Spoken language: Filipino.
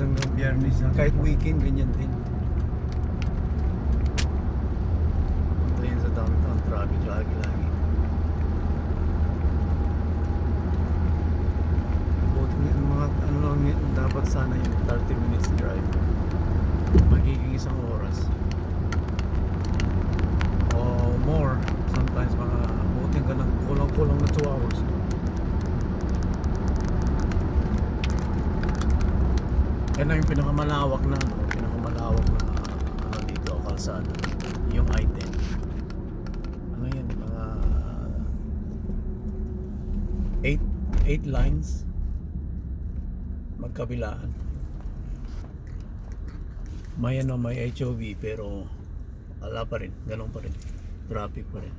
hanggang Biyernes na. Kahit weekend, ganyan din. Ito yun sa downtown traffic lagi-lagi. Buti nga, mga ano lang yun, dapat sana yung 30 minutes drive. Magiging isang oras. O more. Sometimes mga buti ka ng kulang-kulang na 2 hours. Yan na yung pinakamalawak na ano dito, kalsada. Yung I-10. Ano yan, mga 8 lines magkabilaan. May HOV pero wala pa rin, ganun pa rin. Traffic pa rin.